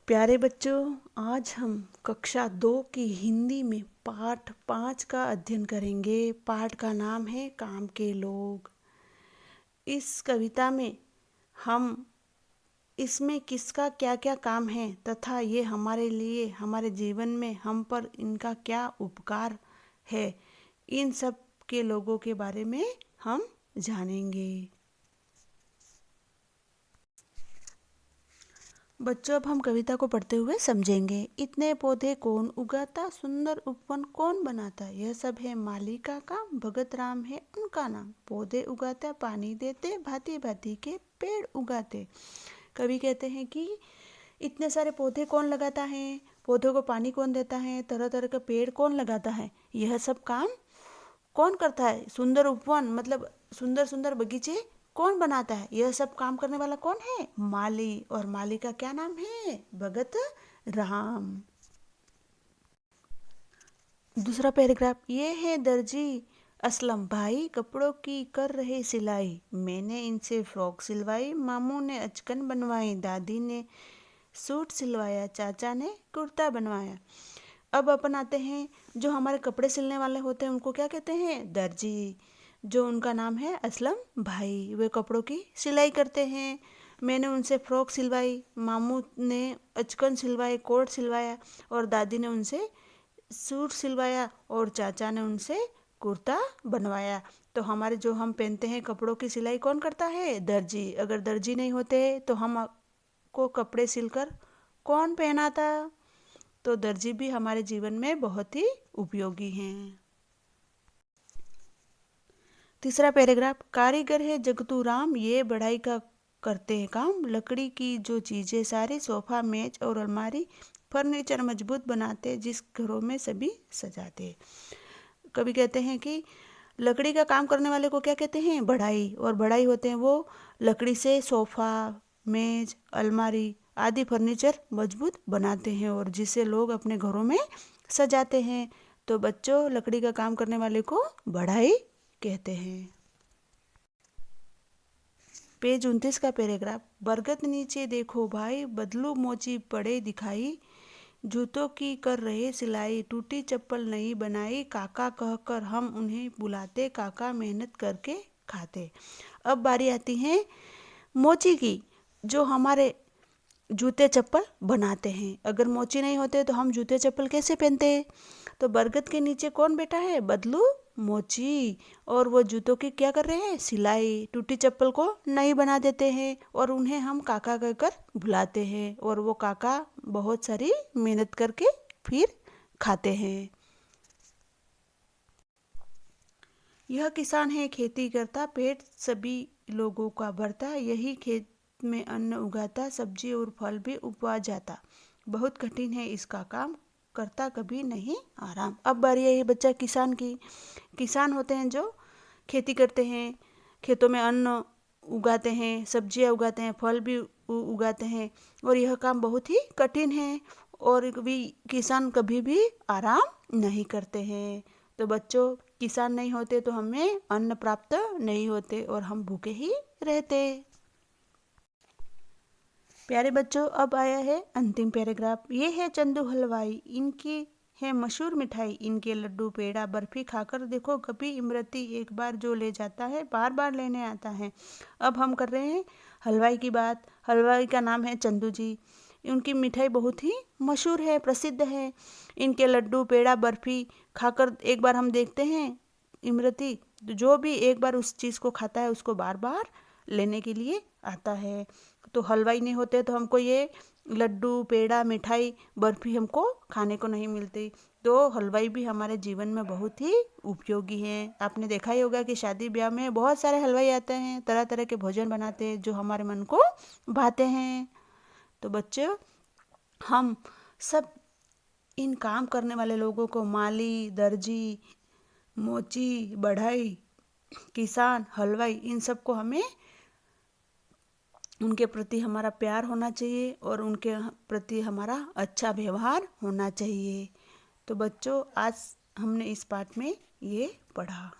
प्यारे बच्चों, आज हम कक्षा 2 की हिंदी में पाठ 5 का अध्ययन करेंगे। पाठ का नाम है काम के लोग। इस कविता में हम इसमें किसका क्या क्या काम है तथा ये हमारे लिए हमारे जीवन में हम पर इनका क्या उपकार है, इन सब के लोगों के बारे में हम जानेंगे। बच्चों, अब हम कविता को पढ़ते हुए समझेंगे। इतने पौधे कौन उगाता, सुंदर उपवन कौन बनाता, यह सब है माली का काम, भगत राम है उनका नाम। पौधे उगाते, पानी देते, भांति भांति के पेड़ उगाते। कवि कहते हैं कि इतने सारे पौधे कौन लगाता है, पौधों को पानी कौन देता है, तरह तरह के पेड़ कौन लगाता है, यह सब काम कौन करता है। सुंदर उपवन मतलब सुंदर सुंदर बगीचे कौन बनाता है, यह सब काम करने वाला कौन है, माली। और माली का क्या नाम है, भगत राम। दूसरा पैराग्राफ, ये है दर्जी असलम भाई, कपड़ों की कर रहे सिलाई। मैंने इनसे फ्रॉक सिलवाई, मामू ने अचकन बनवाई, दादी ने सूट सिलवाया, चाचा ने कुर्ता बनवाया। अब अपन आते हैं, जो हमारे कपड़े सिलने वाले होते हैं उनको क्या कहते हैं, दर्जी। जो उनका नाम है असलम भाई, वे कपड़ों की सिलाई करते हैं। मैंने उनसे फ्रॉक सिलवाई, मामू ने अचकन सिलवाए, कोट सिलवाया, और दादी ने उनसे सूट सिलवाया, और चाचा ने उनसे कुर्ता बनवाया। तो हमारे जो हम पहनते हैं कपड़ों की सिलाई कौन करता है, दर्जी। अगर दर्जी नहीं होते तो हम को कपड़े सिलकर कौन पहनाता। तो दर्जी भी हमारे जीवन में बहुत ही उपयोगी हैं। तीसरा पैराग्राफ, कारीगर है जगतू राम, ये बढ़ाई का करते हैं काम। लकड़ी की जो चीज़ें सारी, सोफा मेज और अलमारी, फर्नीचर मजबूत बनाते, जिस घरों में सभी सजाते। कभी कहते हैं कि लकड़ी का काम करने वाले को क्या कहते हैं, बढ़ाई। और बढ़ाई होते हैं वो लकड़ी से सोफा मेज अलमारी आदि फर्नीचर मजबूत बनाते हैं और जिसे लोग अपने घरों में सजाते हैं। तो बच्चों, लकड़ी का काम करने वाले को बढ़ाई कहते हैं। पेज 29 का पैराग्राफ, बरगद नीचे देखो भाई, बदलू मोची पड़े दिखाई, जूतों की कर रहे सिलाई, टूटी चप्पल नहीं बनाई, काका कहकर हम उन्हें बुलाते, काका मेहनत करके खाते। अब बारी आती है मोची की, जो हमारे जूते चप्पल बनाते हैं। अगर मोची नहीं होते तो हम जूते चप्पल कैसे पहनते हैं। तो बरगद के नीचे कौन बैठा है, बदलू मोची, और वो जूतों की क्या कर रहे हैं, सिलाई। टूटी चप्पल को नहीं बना देते हैं और उन्हें हम काका कहकर बुलाते हैं, और वो काका बहुत सारी मेहनत करके फिर खाते हैं। यह किसान है खेती करता, पेट सभी लोगों का भरता, यही खेत में अन्न उगाता, सब्जी और फल भी उपवा जाता, बहुत कठिन है इसका काम, करता कभी नहीं आराम। अब बारी है बच्चा किसान की। किसान होते हैं जो खेती करते हैं, खेतों में अन्न उगाते हैं, सब्जियां उगाते हैं, फल भी उगाते हैं, और यह काम बहुत ही कठिन है और भी किसान कभी भी आराम नहीं करते हैं। तो बच्चों, किसान नहीं होते तो हमें अन्न प्राप्त नहीं होते और हम भूखे ही रहते। प्यारे बच्चों, अब आया है अंतिम पैराग्राफ। ये है चंदू हलवाई, इनकी है मशहूर मिठाई, इनके लड्डू पेड़ा बर्फी खाकर देखो कभी, इमरती एक बार जो ले जाता है बार बार लेने आता है। अब हम कर रहे हैं हलवाई की बात। हलवाई का नाम है चंदू जी। उनकी मिठाई बहुत ही मशहूर है, प्रसिद्ध है। इनके लड्डू पेड़ा बर्फी खाकर एक बार हम देखते हैं, इमरती जो भी एक बार उस चीज़ को खाता है उसको बार बार लेने के लिए आता है। तो हलवाई नहीं होते तो हमको ये लड्डू पेड़ा मिठाई बर्फी हमको खाने को नहीं मिलती। तो हलवाई भी हमारे जीवन में बहुत ही उपयोगी हैं। आपने देखा ही होगा कि शादी ब्याह में बहुत सारे हलवाई आते हैं, तरह तरह के भोजन बनाते हैं जो हमारे मन को भाते हैं। तो बच्चों, हम सब इन काम करने वाले लोगों को, माली, दर्जी, मोची, बढ़ई, किसान, हलवाई, इन सबको हमें उनके प्रति हमारा प्यार होना चाहिए और उनके प्रति हमारा अच्छा व्यवहार होना चाहिए। तो बच्चों, आज हमने इस पाठ में ये पढ़ा।